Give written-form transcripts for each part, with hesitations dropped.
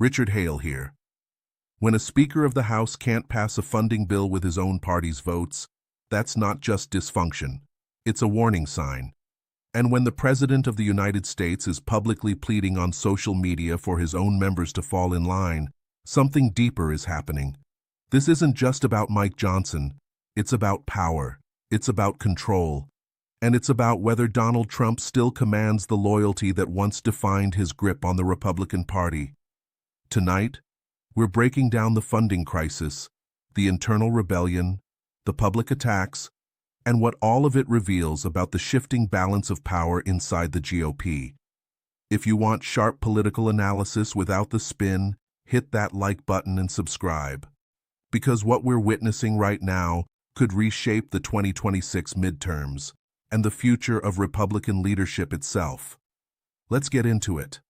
Richard Hale here. When a Speaker of the House can't pass a funding bill with his own party's votes, that's not just dysfunction. It's a warning sign. And when the President of the United States is publicly pleading on social media for his own members to fall in line, something deeper is happening. This isn't just about Mike Johnson. It's about power. It's about control. And it's about whether Donald Trump still commands the loyalty that once defined his grip on the Republican Party. Tonight, we're breaking down the funding crisis, the internal rebellion, the public attacks, and what all of it reveals about the shifting balance of power inside the GOP. If you want sharp political analysis without the spin, hit that like button and subscribe. Because what we're witnessing right now could reshape the 2026 midterms and the future of Republican leadership itself. Let's get into it.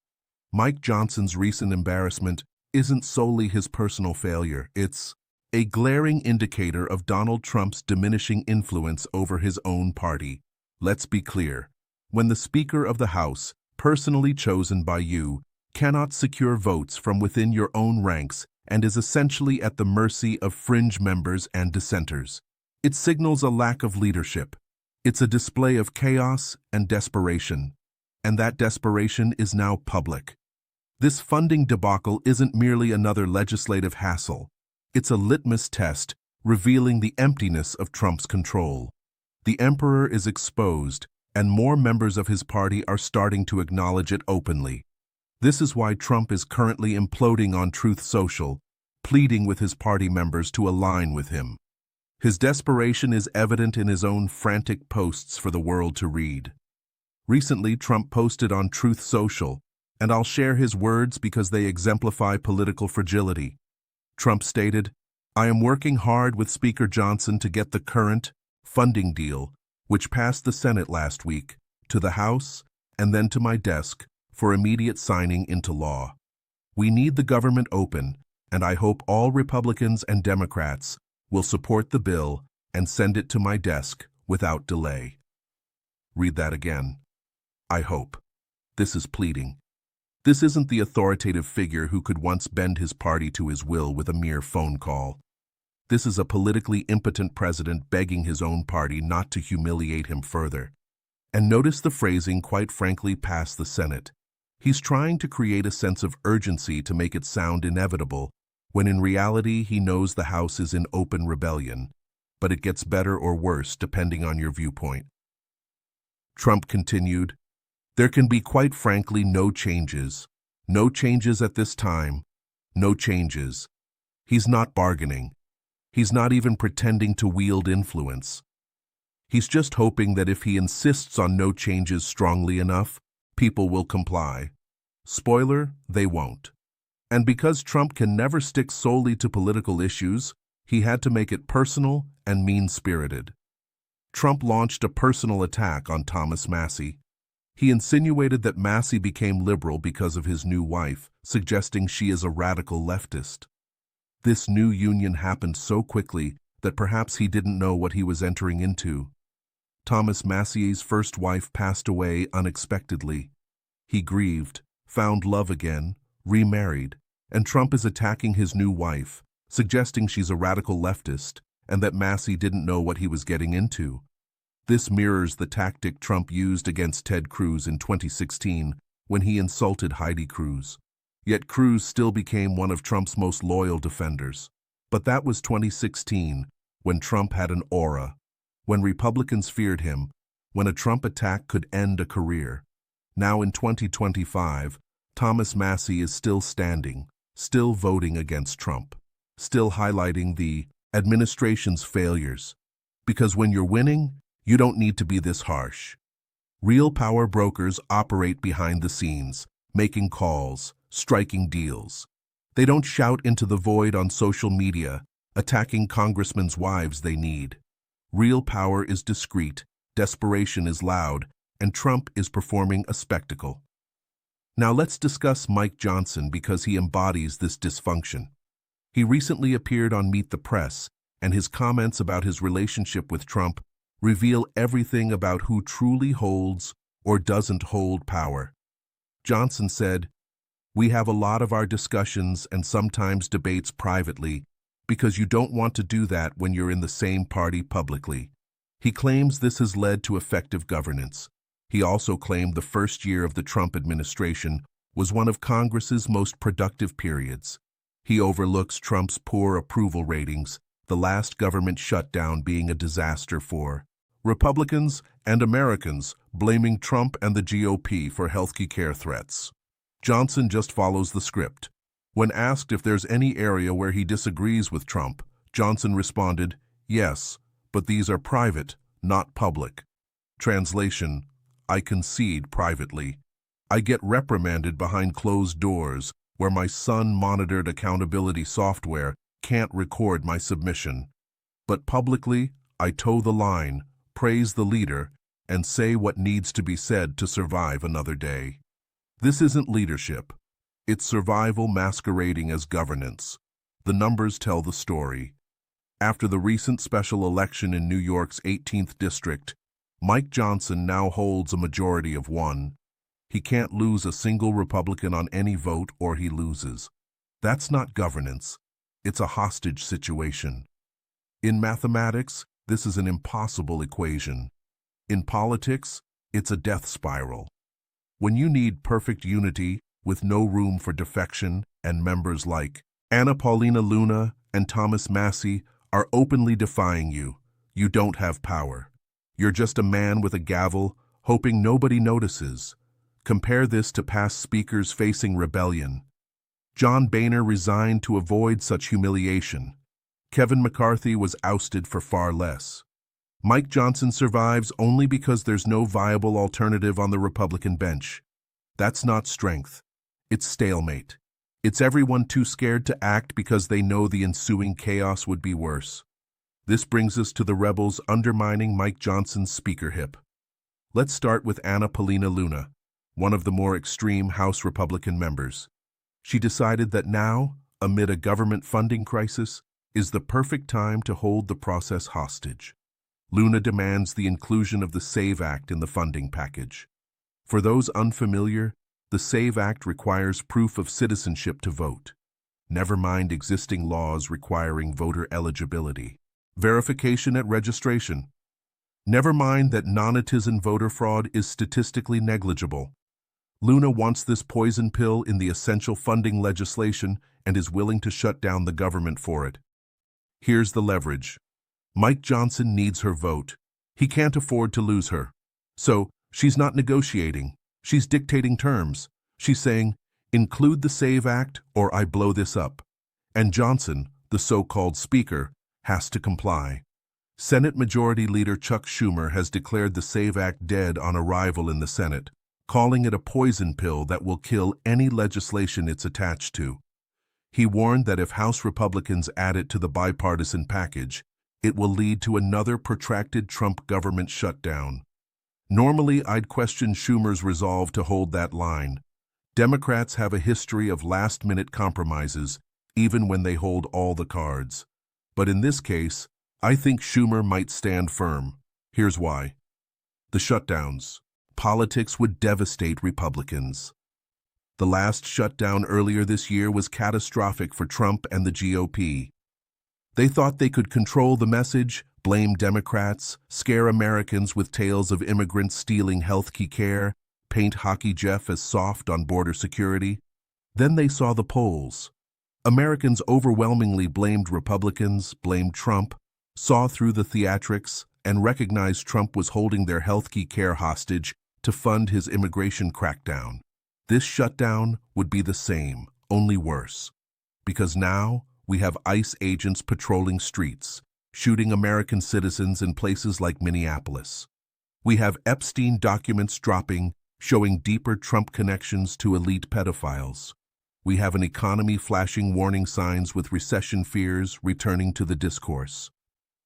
Mike Johnson's recent embarrassment isn't solely his personal failure. It's a glaring indicator of Donald Trump's diminishing influence over his own party. Let's be clear. When the Speaker of the House, personally chosen by you, cannot secure votes from within your own ranks and is essentially at the mercy of fringe members and dissenters, it signals a lack of leadership. It's a display of chaos and desperation. And that desperation is now public. This funding debacle isn't merely another legislative hassle. It's a litmus test revealing the emptiness of Trump's control. The emperor is exposed, and more members of his party are starting to acknowledge it openly. This is why Trump is currently imploding on Truth Social, pleading with his party members to align with him. His desperation is evident in his own frantic posts for the world to read. Recently, Trump posted on Truth Social, and I'll share his words because they exemplify political fragility. Trump stated, "I am working hard with Speaker Johnson to get the current funding deal, which passed the Senate last week, to the House and then to my desk for immediate signing into law. We need the government open, and I hope all Republicans and Democrats will support the bill and send it to my desk without delay." Read that again. I hope. This is pleading. This isn't the authoritative figure who could once bend his party to his will with a mere phone call. This is a politically impotent president begging his own party not to humiliate him further. And notice the phrasing quite frankly past the Senate. He's trying to create a sense of urgency to make it sound inevitable, when in reality he knows the House is in open rebellion, but it gets better or worse depending on your viewpoint. Trump continued, "There can be quite frankly no changes at this time, no changes." He's not bargaining. He's not even pretending to wield influence. He's just hoping that if he insists on no changes strongly enough, people will comply. Spoiler, they won't. And because Trump can never stick solely to political issues, he had to make it personal and mean-spirited. Trump launched a personal attack on Thomas Massie. He insinuated that Massie became liberal because of his new wife, suggesting she is a radical leftist. This new union happened so quickly that perhaps he didn't know what he was entering into. Thomas Massie's first wife passed away unexpectedly. He grieved, found love again, remarried, and Trump is attacking his new wife, suggesting she's a radical leftist and that Massie didn't know what he was getting into. This mirrors the tactic Trump used against Ted Cruz in 2016 when he insulted Heidi Cruz. Yet Cruz still became one of Trump's most loyal defenders. But that was 2016, when Trump had an aura, when Republicans feared him, when a Trump attack could end a career. Now in 2025, Thomas Massie is still standing, still voting against Trump, still highlighting the administration's failures. Because when you're winning, you don't need to be this harsh. Real power brokers operate behind the scenes, making calls, striking deals. They don't shout into the void on social media, attacking congressmen's wives they need. Real power is discreet, desperation is loud, and Trump is performing a spectacle. Now let's discuss Mike Johnson because he embodies this dysfunction. He recently appeared on Meet the Press, and his comments about his relationship with Trump reveal everything about who truly holds or doesn't hold power. Johnson said, We have a lot of our discussions and sometimes debates privately because you don't want to do that when you're in the same party publicly. He claims this has led to effective governance. He also claimed the first year of the Trump administration was one of Congress's most productive periods. He overlooks Trump's poor approval ratings, the last government shutdown being a disaster for Republicans and Americans, blaming Trump and the GOP for healthcare threats. Johnson just follows the script. When asked if there's any area where he disagrees with Trump, Johnson responded, "Yes, but these are private, not public." Translation: I concede privately. I get reprimanded behind closed doors where my son-monitored accountability software can't record my submission. But publicly, I toe the line, praise the leader, and say what needs to be said to survive another day. This isn't leadership. It's survival masquerading as governance. The numbers tell the story. After the recent special election in New York's 18th district, Mike Johnson now holds a majority of 1. He can't lose a single Republican on any vote or he loses. That's not governance. It's a hostage situation. In mathematics, this is an impossible equation. In politics, it's a death spiral. When you need perfect unity with no room for defection and members like Anna Paulina Luna and Thomas Massie are openly defying you, you don't have power. You're just a man with a gavel, hoping nobody notices. Compare this to past speakers facing rebellion. John Boehner resigned to avoid such humiliation. Kevin McCarthy was ousted for far less. Mike Johnson survives only because there's no viable alternative on the Republican bench. That's not strength. It's stalemate. It's everyone too scared to act because they know the ensuing chaos would be worse. This brings us to the rebels undermining Mike Johnson's speakership. Let's start with Anna Paulina Luna, one of the more extreme House Republican members. She decided that now, amid a government funding crisis, is the perfect time to hold the process hostage. Luna demands the inclusion of the SAVE Act in the funding package. For those unfamiliar, the SAVE Act requires proof of citizenship to vote. Never mind existing laws requiring voter eligibility. Verification at registration. Never mind that non-citizen voter fraud is statistically negligible. Luna wants this poison pill in the essential funding legislation and is willing to shut down the government for it. Here's the leverage. Mike Johnson needs her vote. He can't afford to lose her. So, she's not negotiating. She's dictating terms. She's saying, include the SAVE Act or I blow this up. And Johnson, the so-called speaker, has to comply. Senate Majority Leader Chuck Schumer has declared the SAVE Act dead on arrival in the Senate, calling it a poison pill that will kill any legislation it's attached to. He warned that if House Republicans add it to the bipartisan package, it will lead to another protracted Trump government shutdown. Normally, I'd question Schumer's resolve to hold that line. Democrats have a history of last-minute compromises, even when they hold all the cards. But in this case, I think Schumer might stand firm. Here's why. The shutdowns. Politics would devastate Republicans. The last shutdown earlier this year was catastrophic for Trump and the GOP. They thought they could control the message, blame Democrats, scare Americans with tales of immigrants stealing health care, paint Hockey Jeff as soft on border security. Then they saw the polls. Americans overwhelmingly blamed Republicans, blamed Trump, saw through the theatrics, and recognized Trump was holding their health care hostage to fund his immigration crackdown. This shutdown would be the same, only worse. Because now, we have ICE agents patrolling streets, shooting American citizens in places like Minneapolis. We have Epstein documents dropping, showing deeper Trump connections to elite pedophiles. We have an economy flashing warning signs with recession fears returning to the discourse.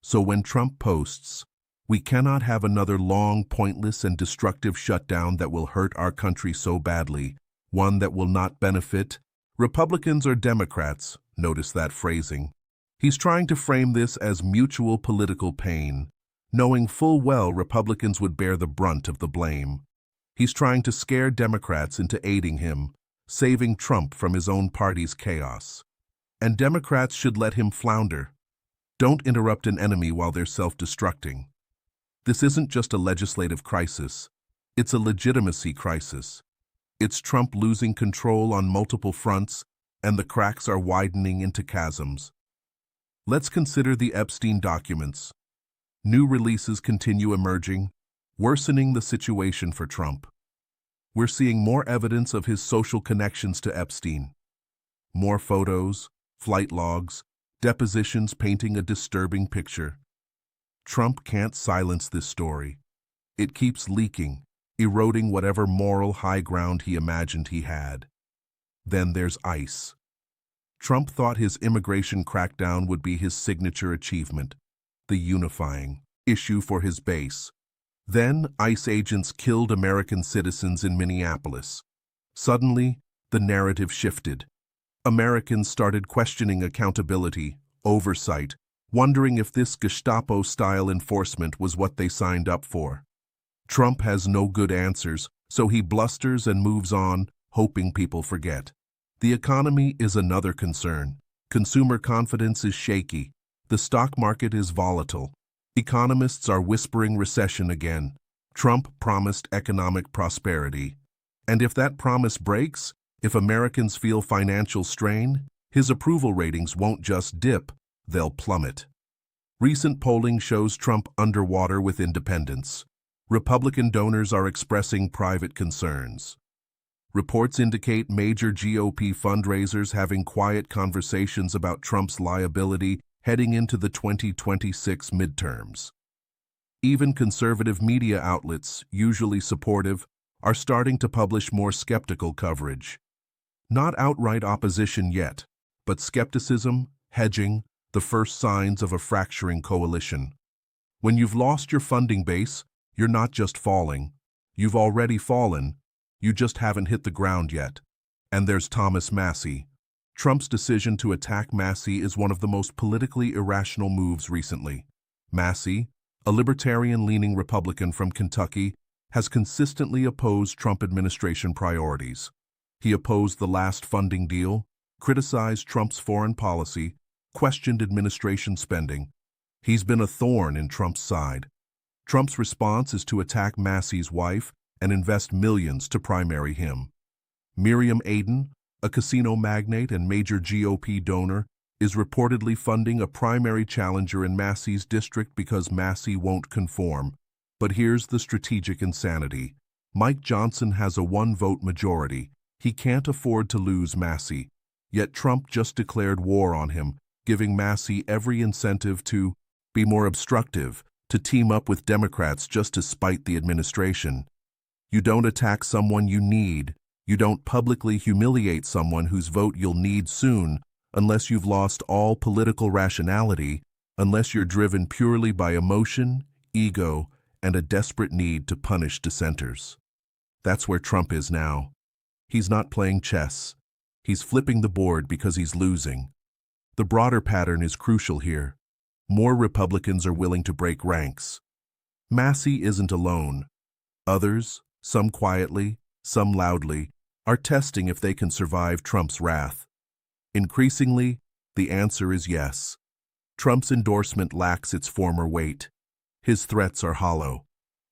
So when Trump posts, we cannot have another long, pointless, and destructive shutdown that will hurt our country so badly, one that will not benefit Republicans or Democrats. Notice that phrasing. He's trying to frame this as mutual political pain, knowing full well Republicans would bear the brunt of the blame. He's trying to scare Democrats into aiding him, saving Trump from his own party's chaos. And Democrats should let him flounder. Don't interrupt an enemy while they're self-destructing. This isn't just a legislative crisis. It's a legitimacy crisis. It's Trump losing control on multiple fronts, and the cracks are widening into chasms. Let's consider the Epstein documents. New releases continue emerging, worsening the situation for Trump. We're seeing more evidence of his social connections to Epstein. More photos, flight logs, depositions painting a disturbing picture. Trump can't silence this story. It keeps leaking, eroding whatever moral high ground he imagined he had. Then there's ICE. Trump thought his immigration crackdown would be his signature achievement, the unifying issue for his base. Then ICE agents killed American citizens in Minneapolis. Suddenly, the narrative shifted. Americans started questioning accountability, oversight, wondering if this Gestapo-style enforcement was what they signed up for. Trump has no good answers, so he blusters and moves on, hoping people forget. The economy is another concern. Consumer confidence is shaky. The stock market is volatile. Economists are whispering recession again. Trump promised economic prosperity. And if that promise breaks, if Americans feel financial strain, his approval ratings won't just dip, they'll plummet. Recent polling shows Trump underwater with independents. Republican donors are expressing private concerns. Reports indicate major GOP fundraisers having quiet conversations about Trump's liability heading into the 2026 midterms. Even conservative media outlets, usually supportive, are starting to publish more skeptical coverage. Not outright opposition yet, but skepticism, hedging, the first signs of a fracturing coalition. When you've lost your funding base, you're not just falling. You've already fallen. You just haven't hit the ground yet. And there's Thomas Massie. Trump's decision to attack Massie is one of the most politically irrational moves recently. Massie, a libertarian-leaning Republican from Kentucky, has consistently opposed Trump administration priorities. He opposed the last funding deal, criticized Trump's foreign policy, questioned administration spending. He's been a thorn in Trump's side. Trump's response is to attack Massie's wife and invest millions to primary him. Miriam Aden, a casino magnate and major GOP donor, is reportedly funding a primary challenger in Massie's district because Massie won't conform. But here's the strategic insanity. Mike Johnson has a one-vote majority. He can't afford to lose Massie. Yet Trump just declared war on him, giving Massie every incentive to be more obstructive, to team up with Democrats just to spite the administration. You don't attack someone you need. You don't publicly humiliate someone whose vote you'll need soon unless you've lost all political rationality, unless you're driven purely by emotion, ego, and a desperate need to punish dissenters. That's where Trump is now. He's not playing chess. He's flipping the board because he's losing. The broader pattern is crucial here. More Republicans are willing to break ranks. Massie isn't alone. Others, some quietly, some loudly, are testing if they can survive Trump's wrath. Increasingly, the answer is yes. Trump's endorsement lacks its former weight. His threats are hollow.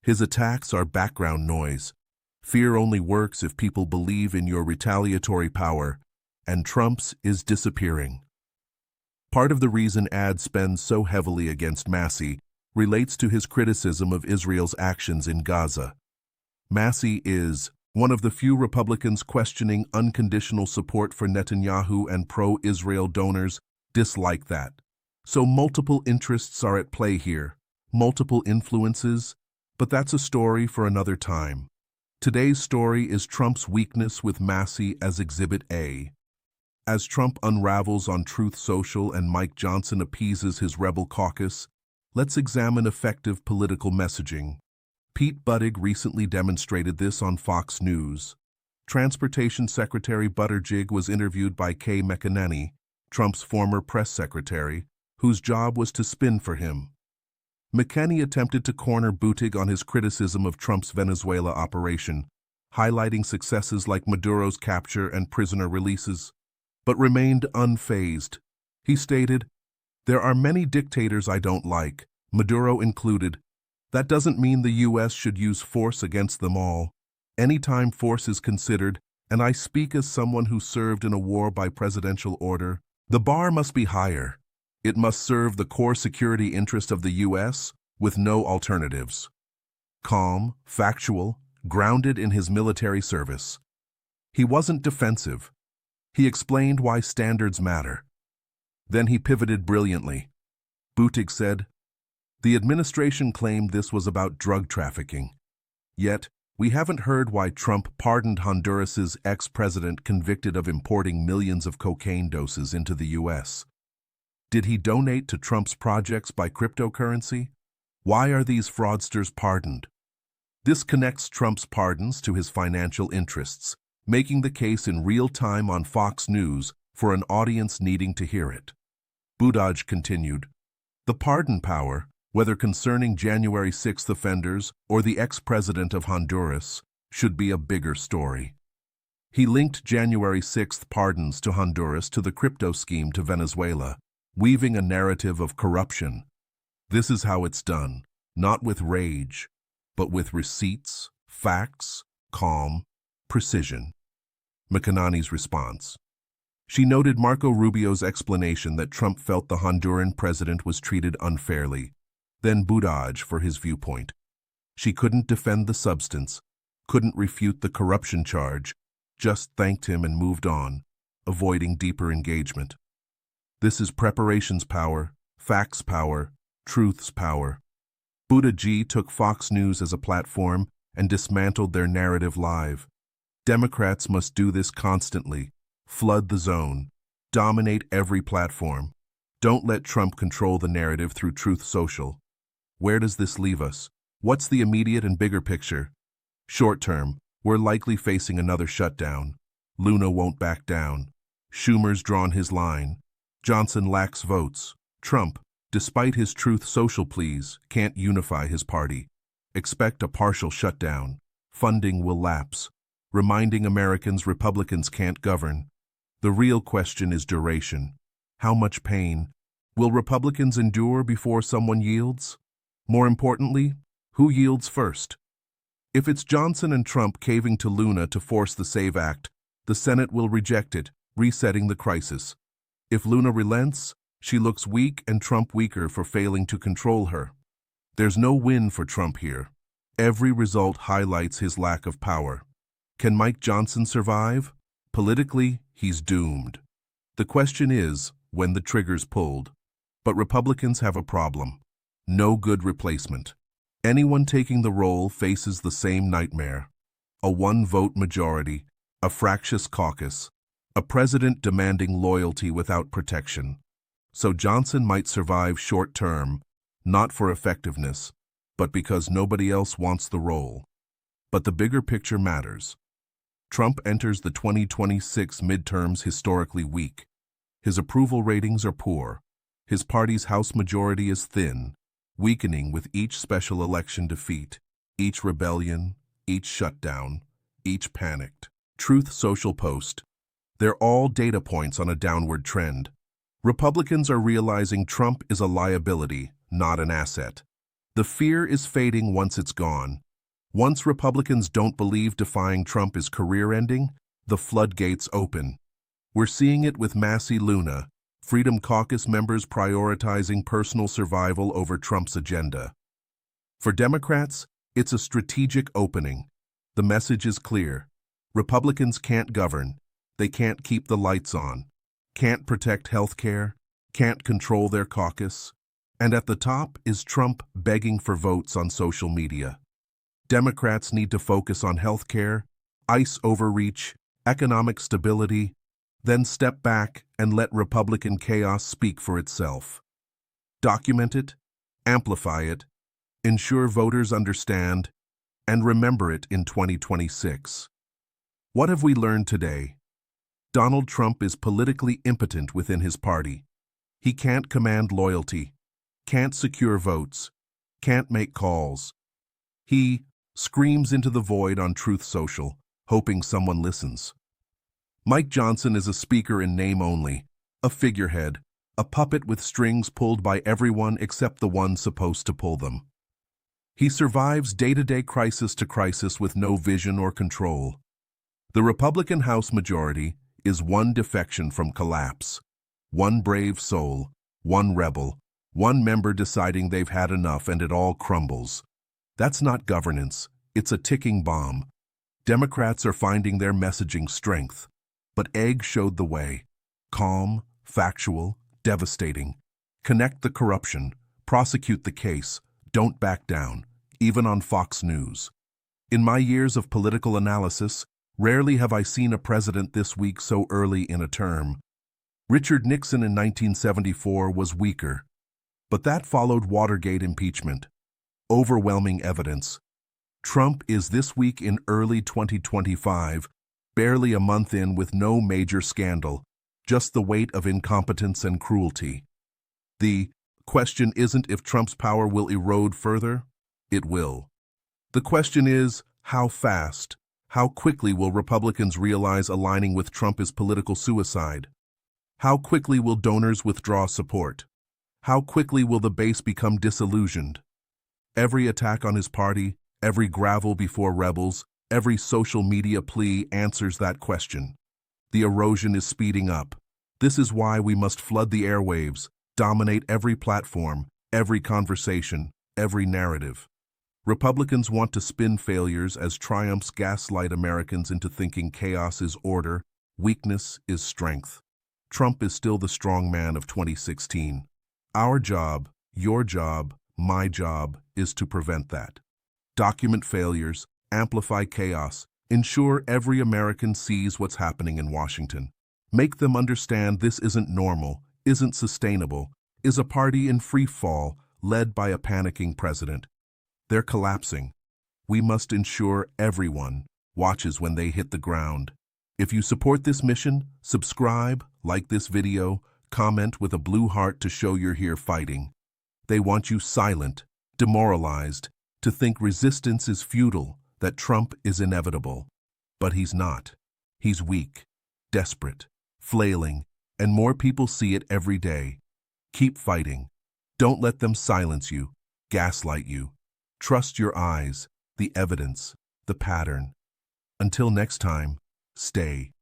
His attacks are background noise. Fear only works if people believe in your retaliatory power, and Trump's is disappearing. Part of the reason ad spends so heavily against Massie relates to his criticism of Israel's actions in Gaza. Massie is one of the few Republicans questioning unconditional support for Netanyahu, and pro-Israel donors dislike that. So multiple interests are at play here, multiple influences, but that's a story for another time. Today's story is Trump's weakness with Massie as Exhibit A. As Trump unravels on Truth Social and Mike Johnson appeases his rebel caucus, let's examine effective political messaging. Pete Buttigieg recently demonstrated this on Fox News. Transportation Secretary Buttigieg was interviewed by Kay McEnany, Trump's former press secretary, whose job was to spin for him. McEnany attempted to corner Buttigieg on his criticism of Trump's Venezuela operation, highlighting successes like Maduro's capture and prisoner releases, but remained unfazed. He stated, "There are many dictators I don't like, Maduro included. That doesn't mean the U.S. should use force against them all. Anytime force is considered, and I speak as someone who served in a war by presidential order, the bar must be higher. It must serve the core security interest of the U.S. with no alternatives." Calm, factual, grounded in his military service. He wasn't defensive. He explained why standards matter. Then he pivoted brilliantly. Buttigieg said, "The administration claimed this was about drug trafficking. Yet, we haven't heard why Trump pardoned Honduras's ex-president convicted of importing millions of cocaine doses into the U.S. Did he donate to Trump's projects by cryptocurrency? Why are these fraudsters pardoned?" This connects Trump's pardons to his financial interests, making the case in real time on Fox News for an audience needing to hear it. Buttigieg continued, "The pardon power, whether concerning January 6th offenders or the ex-president of Honduras, should be a bigger story." He linked January 6th pardons to Honduras to the crypto scheme to Venezuela, weaving a narrative of corruption. This is how it's done, not with rage, but with receipts, facts, calm, precision. McEnany's response. She noted Marco Rubio's explanation that Trump felt the Honduran president was treated unfairly, then Buttigieg for his viewpoint. She couldn't defend the substance, couldn't refute the corruption charge, just thanked him and moved on, avoiding deeper engagement. This is preparation's power, facts power, truth's power. Buttigieg took Fox News as a platform and dismantled their narrative live. Democrats must do this constantly. Flood the zone. Dominate every platform. Don't let Trump control the narrative through Truth Social. Where does this leave us? What's the immediate and bigger picture? Short term, we're likely facing another shutdown. Luna won't back down. Schumer's drawn his line. Johnson lacks votes. Trump, despite his Truth Social pleas, can't unify his party. Expect a partial shutdown. Funding will lapse, reminding Americans Republicans can't govern. The real question is duration. How much pain? Will Republicans endure before someone yields? More importantly, who yields first? If it's Johnson and Trump caving to Luna to force the SAVE Act, the Senate will reject it, resetting the crisis. If Luna relents, she looks weak and Trump weaker for failing to control her. There's no win for Trump here. Every result highlights his lack of power. Can Mike Johnson survive? Politically, he's doomed. The question is, when the trigger's pulled. But Republicans have a problem. No good replacement. Anyone taking the role faces the same nightmare. A one-vote majority, a fractious caucus, a president demanding loyalty without protection. So Johnson might survive short-term, not for effectiveness, but because nobody else wants the role. But the bigger picture matters. Trump enters the 2026 midterms historically weak. His approval ratings are poor. His party's House majority is thin, weakening with each special election defeat, each rebellion, each shutdown, each panicked. Truth Social post. They're all data points on a downward trend. Republicans are realizing Trump is a liability, not an asset. The fear is fading once it's gone. Once Republicans don't believe defying Trump is career-ending, the floodgates open. We're seeing it with Massey Luna, Freedom Caucus members prioritizing personal survival over Trump's agenda. For Democrats, it's a strategic opening. The message is clear. Republicans can't govern. They can't keep the lights on. Can't protect health care, can't control their caucus, and at the top is Trump begging for votes on social media. Democrats need to focus on health care, ICE overreach, economic stability, then step back and let Republican chaos speak for itself. Document it, amplify it, ensure voters understand, and remember it in 2026. What have we learned today? Donald Trump is politically impotent within his party. He can't command loyalty, can't secure votes, can't make calls. He screams into the void on Truth Social, hoping someone listens. Mike Johnson is a speaker in name only, a figurehead, a puppet with strings pulled by everyone except the one supposed to pull them. He survives day-to-day crisis to crisis with no vision or control. The Republican House majority is one defection from collapse, one brave soul, one rebel, one member deciding they've had enough and it all crumbles. That's not governance, it's a ticking bomb. Democrats are finding their messaging strength, but Egg showed the way. Calm, factual, devastating. Connect the corruption, prosecute the case, don't back down, even on Fox News. In my years of political analysis, rarely have I seen a president this weak so early in a term. Richard Nixon in 1974 was weaker, but that followed Watergate impeachment. Overwhelming evidence. Trump is this week in early 2025, barely a month in with no major scandal, just the weight of incompetence and cruelty. The question isn't if Trump's power will erode further. It will. The question is, how fast, how quickly will Republicans realize aligning with Trump is political suicide? How quickly will donors withdraw support? How quickly will the base become disillusioned? Every attack on his party, every gravel before rebels, every social media plea answers that question. The erosion is speeding up. This is why we must flood the airwaves, dominate every platform, every conversation, every narrative. Republicans want to spin failures as triumphs gaslight Americans into thinking chaos is order, weakness is strength. Trump is still the strong man of 2016. Our job, your job, my job, is to prevent that. Document failures, amplify chaos, ensure every American sees what's happening in Washington. Make them understand this isn't normal, isn't sustainable, is a party in free fall, led by a panicking president. They're collapsing. We must ensure everyone watches when they hit the ground. If you support this mission, subscribe, like this video, comment with a blue heart to show you're here fighting. They want you silent, demoralized, to think resistance is futile, that Trump is inevitable. But he's not. He's weak, desperate, flailing, and more people see it every day. Keep fighting. Don't let them silence you, gaslight you. Trust your eyes, the evidence, the pattern. Until next time, stay.